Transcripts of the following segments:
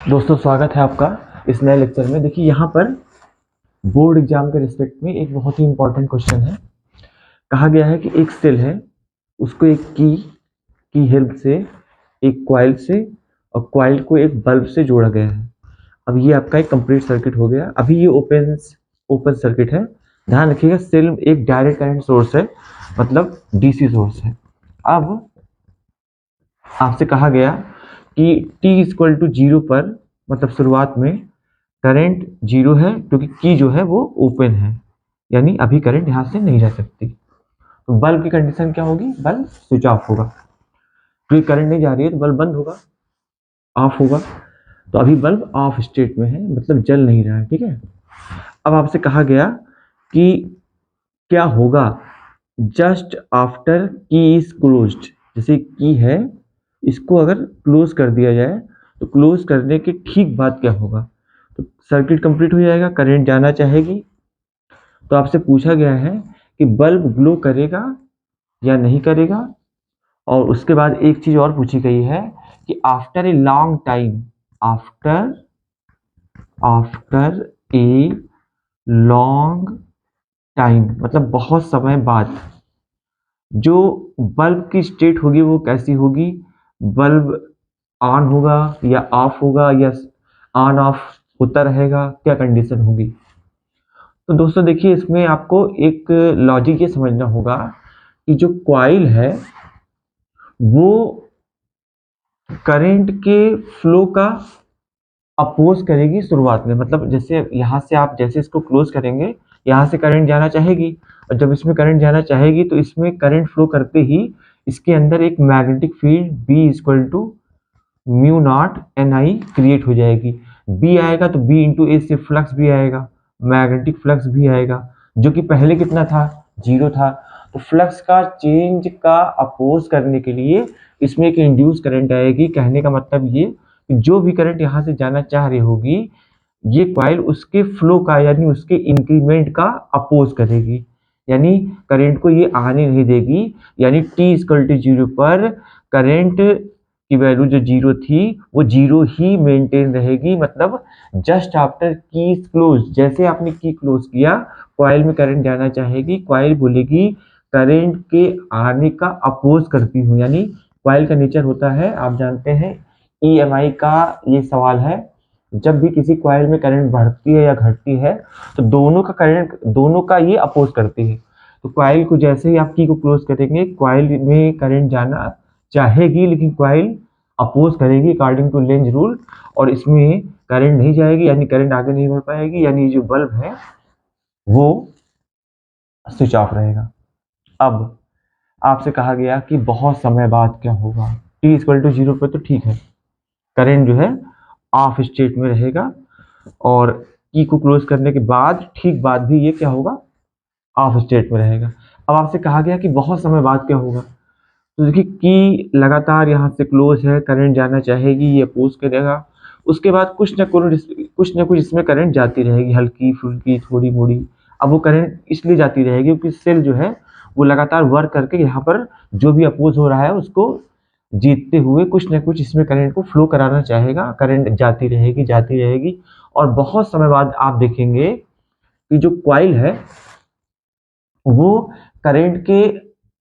दोस्तों स्वागत है आपका इस नए लेक्चर में। देखिए यहाँ पर बोर्ड एग्जाम के रिस्पेक्ट में एक बहुत ही इंपॉर्टेंट क्वेश्चन है। कहा गया है कि एक सेल है, उसको एक की हेल्प से, एक कॉइल से और कॉइल को एक बल्ब से जोड़ा गया है। अब ये आपका एक कंप्लीट सर्किट हो गया। अभी ये ओपन सर्किट है। ध्यान रखिएगा, सेल एक डायरेक्ट करंट सोर्स है, मतलब डीसी सोर्स है। अब आपसे कहा गया कि t इक्वल टू 0 पर, मतलब शुरुआत में करंट 0 है क्योंकि की जो है वो ओपन है, यानी अभी करंट यहाँ से नहीं जा सकती। तो बल्ब की कंडीशन क्या होगी? बल्ब स्विच ऑफ होगा, क्योंकि करंट नहीं जा रही है तो बल्ब बंद होगा, ऑफ होगा। तो अभी बल्ब ऑफ स्टेट में है, मतलब जल नहीं रहा है। ठीक है। अब आपसे कहा गया कि क्या होगा जस्ट आफ्टर की इज क्लोज्ड। जैसे की है, इसको अगर क्लोज कर दिया जाए तो क्लोज करने के ठीक बाद क्या होगा? तो सर्किट कंप्लीट हो जाएगा, करंट जाना चाहेगी। तो आपसे पूछा गया है कि बल्ब ग्लो करेगा या नहीं करेगा। और उसके बाद एक चीज और पूछी गई है कि after a long time, after after a long time, मतलब बहुत समय बाद, जो बल्ब की स्टेट होगी वो कैसी होगी? बल्ब ऑन होगा या ऑफ होगा, या ऑन ऑफ होता रहेगा, क्या कंडीशन होगी? तो दोस्तों देखिए, इसमें आपको एक लॉजिक ये समझना होगा कि जो कॉइल है वो करंट के फ्लो का अपोज करेगी शुरुआत में। मतलब जैसे यहाँ से आप जैसे इसको क्लोज करेंगे, यहाँ से करंट जाना चाहेगी, और जब इसमें करंट जाना चाहेगी तो इसमें करंट फ्लो करते ही इसके अंदर एक magnetic field B equal to mu naught N I create हो जाएगी। बी आएगा तो बी इंटू ए से फ्लक्स भी आएगा, मैग्नेटिक फ्लक्स भी आएगा, जो कि पहले कितना था? 0 था। तो फ्लक्स का चेंज का अपोज करने के लिए इसमें एक इंड्यूस करंट आएगी। कहने का मतलब ये कि जो भी करंट यहाँ से जाना चाह रही होगी, ये कॉइल उसके फ्लो का, यानी उसके इंक्रीमेंट का अपोज करेगी, यानी करंट को ये आने नहीं देगी। यानी t इक्वल टू 0 पर करंट की वैल्यू जो 0 थी वो 0 ही मेंटेन रहेगी। मतलब जस्ट आफ्टर की क्लोज, जैसे आपने की क्लोज किया, कॉइल में करंट जाना चाहेगी, कॉइल बोलेगी करंट के आने का अपोज करती हूँ। यानी कॉइल का नेचर होता है, आप जानते हैं, EMI का ये सवाल है। जब भी किसी कॉइल में करंट बढ़ती है या घटती है तो दोनों का ये अपोज करती है। तो कॉइल को जैसे ही आप की को क्लोज करेंगे, कॉइल में करंट जाना चाहेगी, लेकिन कॉइल अपोज करेगी अकॉर्डिंग टू लेंज रूल, और इसमें करंट नहीं जाएगी, यानी करंट आगे नहीं बढ़ पाएगी, यानी जो बल्ब है वो स्विच ऑफ रहेगा। अब आपसे कहा गया कि बहुत समय बाद क्या होगा? t इक्वल टू 0 पर तो ठीक है, करंट जो है ऑफ स्टेट में रहेगा, और की को क्लोज करने के बाद ठीक बाद भी ये क्या होगा? ऑफ स्टेट में रहेगा। अब आपसे कहा गया कि बहुत समय बाद क्या होगा? तो देखिए, की लगातार यहाँ से क्लोज है, करंट जाना चाहेगी, ये अपोज करेगा। उसके बाद कुछ ना कुछ इसमें करंट जाती रहेगी, हल्की फुल्की थोड़ी मोड़ी। अब वो करंट इसलिए जाती रहेगी क्योंकि सेल जो है वो लगातार वर्क करके यहाँ पर जो भी अपोज हो रहा है उसको जीतते हुए कुछ ना कुछ इसमें करंट को फ्लो कराना चाहेगा। करंट जाती रहेगी जाती रहेगी, और बहुत समय बाद आप देखेंगे कि जो कॉइल है वो करंट के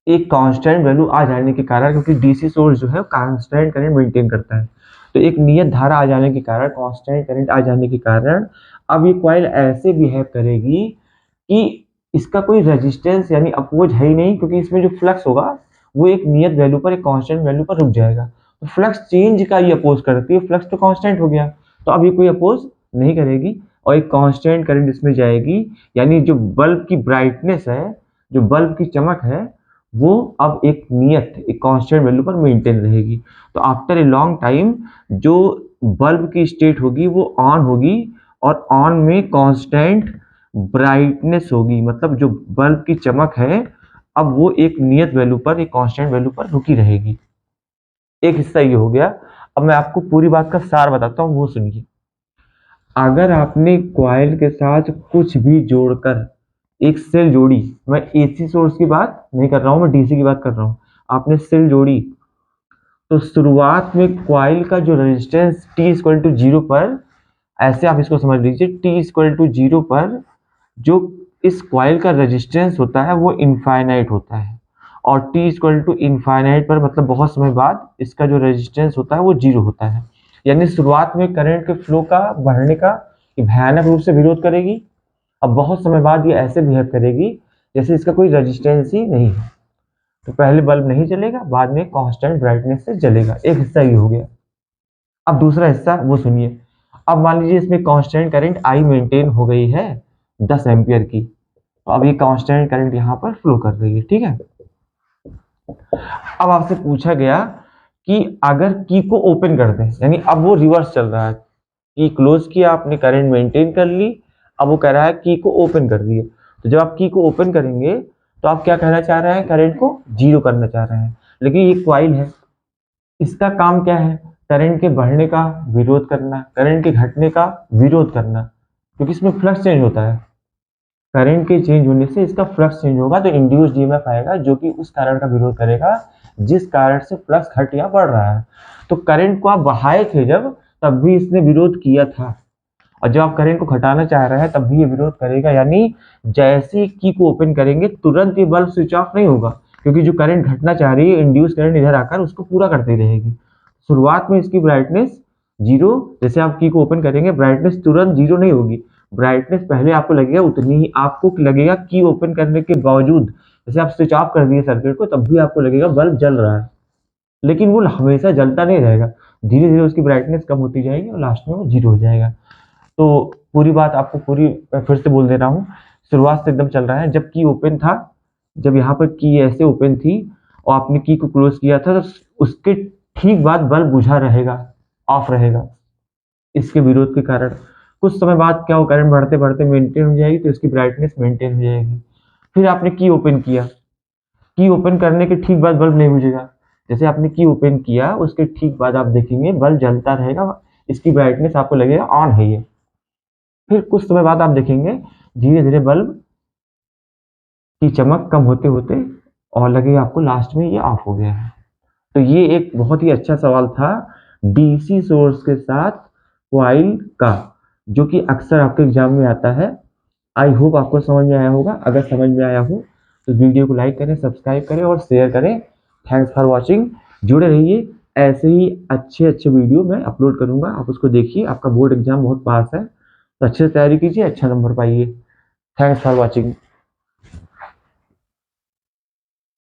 एक कांस्टेंट वैल्यू आ जाने के कारण, क्योंकि डीसी सोर्स जो है कांस्टेंट करंट मेंटेन करता है, तो एक नियत धारा आ जाने के कारण, कांस्टेंट करंट आ जाने के कारण अब ये कॉइल ऐसे बिहेव करेगी कि इसका कोई रेजिस्टेंस यानी अपोज है ही नहीं, क्योंकि इसमें जो फ्लक्स होगा वो एक नियत वैल्यू पर, एक कांस्टेंट वैल्यू पर रुक जाएगा। तो फ्लक्स चेंज का ये अपोज करती है, फ्लक्स तो कांस्टेंट हो गया, तो अब ये कोई अपोज नहीं करेगी, और एक कांस्टेंट करंट इसमें जाएगी। यानी जो बल्ब की ब्राइटनेस है, जो बल्ब की चमक है, वो अब एक नियत, एक कांस्टेंट वैल्यू पर मेंटेन रहेगी। तो आफ्टर ए लॉन्ग टाइम जो बल्ब की स्टेट होगी वो ऑन होगी, और ऑन में कांस्टेंट ब्राइटनेस होगी, मतलब जो बल्ब की चमक है अब वो एक नियत वैल्यू पर, एक कांस्टेंट वैल्यू पर रुकी रहेगी। एक हिस्सा ये हो गया। अब मैं आपको पूरी बात का सार बताता हूँ, वो सुनिए। अगर आपने कॉइल के साथ कुछ भी जोड़कर एक सेल जोड़ी, मैं एसी सोर्स की बात नहीं कर रहा हूं, मैं डीसी की बात कर रहा हूं, आपने सेल जोड़ी तो शुरुआत में कॉइल का जो रेजिस्टेंस t इक्वल टू 0 पर, ऐसे आप इसको समझ लीजिए, t इक्वल टू 0 पर जो इस कॉइल का रेजिस्टेंस होता है वो इनफाइनाइट होता है, और t इक्वल टू इनफाइनाइट पर मतलब बहुत समय बाद इसका जो रेजिस्टेंस होता है वो 0 होता है। यानी शुरुआत में करंट के फ्लो का बढ़ने का भयानक रूप से विरोध करेगी, अब बहुत समय बाद ये ऐसे बिहेव करेगी जैसे इसका कोई रेजिस्टेंस ही नहीं है। तो पहले बल्ब नहीं जलेगा, बाद में कांस्टेंट ब्राइटनेस से जलेगा। एक हिस्सा ये हो गया। अब दूसरा हिस्सा वो सुनिए। अब मान लीजिए इसमें कांस्टेंट करंट आई मेंटेन हो गई है 10 एम्पियर की, तो अब ये कांस्टेंट करंट यहाँ पर फ्लो कर रही है, ठीक है। अब आपसे पूछा गया कि अगर की को ओपन कर दें, यानी अब वो रिवर्स चल रहा है, की क्लोज किया आपने, करंट मेंटेन कर ली, अब वो कह रहा है की को ओपन कर दिए। तो जब आप की को ओपन करेंगे तो आप क्या कहना चाह रहे हैं, करंट को जीरो करना चाह रहे हैं। लेकिन ये कॉइल है, इसका काम क्या है, करंट के बढ़ने का विरोध करना, करंट के घटने का विरोध करना, क्योंकि इसमें फ्लक्स चेंज होता है। करंट के चेंज होने से इसका फ्लक्स चेंज होगा, तो इंड्यूस्ड ईएमएफ आएगा जो कि उस कारण का विरोध करेगा जिस कारण से फ्लक्स घट या बढ़ रहा है। तो करंट को आप बढ़ाए थे जब, तब भी इसने विरोध किया था, और जब आप करंट को घटाना चाह रहे हैं तब भी ये विरोध करेगा। यानी जैसे ही की को ओपन करेंगे तुरंत ये बल्ब स्विच ऑफ नहीं होगा, क्योंकि जो करंट घटना चाह रही है इंड्यूस करंट इधर आकर उसको पूरा करती रहेगी। शुरुआत में इसकी ब्राइटनेस जीरो, जैसे आप की को ओपन करेंगे ब्राइटनेस तुरंत जीरो नहीं होगी, ब्राइटनेस पहले आपको लगेगा उतनी ही आपको लगेगा की ओपन करने के बावजूद। जैसे आप स्विच ऑफ कर दिए सर्किट को तब भी आपको लगेगा बल्ब जल रहा है, लेकिन वो हमेशा जलता नहीं रहेगा, धीरे धीरे उसकी ब्राइटनेस कम होती जाएगी और लास्ट में वो जीरो हो जाएगा। तो पूरी बात आपको पूरी फिर से बोल दे रहा हूँ, शुरुआत से एकदम चल रहा है। जब की ओपन था, जब यहाँ पर की ऐसे ओपन थी और आपने की को क्लोज किया था, तो उसके ठीक बाद बल्ब बुझा रहेगा, ऑफ रहेगा, इसके विरोध के कारण। कुछ समय बाद क्या हो, करंट बढ़ते बढ़ते मेंटेन हो जाएगी, तो इसकी ब्राइटनेस मेंटेन हो जाएगी। फिर आपने की ओपन किया, की ओपन करने के ठीक बाद बल्ब नहीं बुझेगा, जैसे आपने की ओपन किया उसके ठीक बाद आप देखेंगे बल्ब जलता रहेगा, इसकी ब्राइटनेस आपको लगेगा ऑन है ये। फिर कुछ समय बाद आप देखेंगे धीरे धीरे बल्ब की चमक कम होते होते और लगेगा आपको लास्ट में ये ऑफ हो गया है। तो ये एक बहुत ही अच्छा सवाल था डीसी सोर्स के साथ कॉइल का, जो कि अक्सर आपके एग्जाम में आता है। आई होप आपको समझ में आया होगा। अगर समझ में आया हो तो वीडियो को लाइक करें, सब्सक्राइब करें और शेयर करें। Thanks for watching. जुड़े रहिए, ऐसे ही अच्छे अच्छे वीडियो मैं अपलोड करूंगा, आप उसको देखिए। आपका बोर्ड एग्जाम बहुत पास है, तो अच्छे से तैयारी कीजिए, अच्छा नंबर पाइए। Thanks for watching.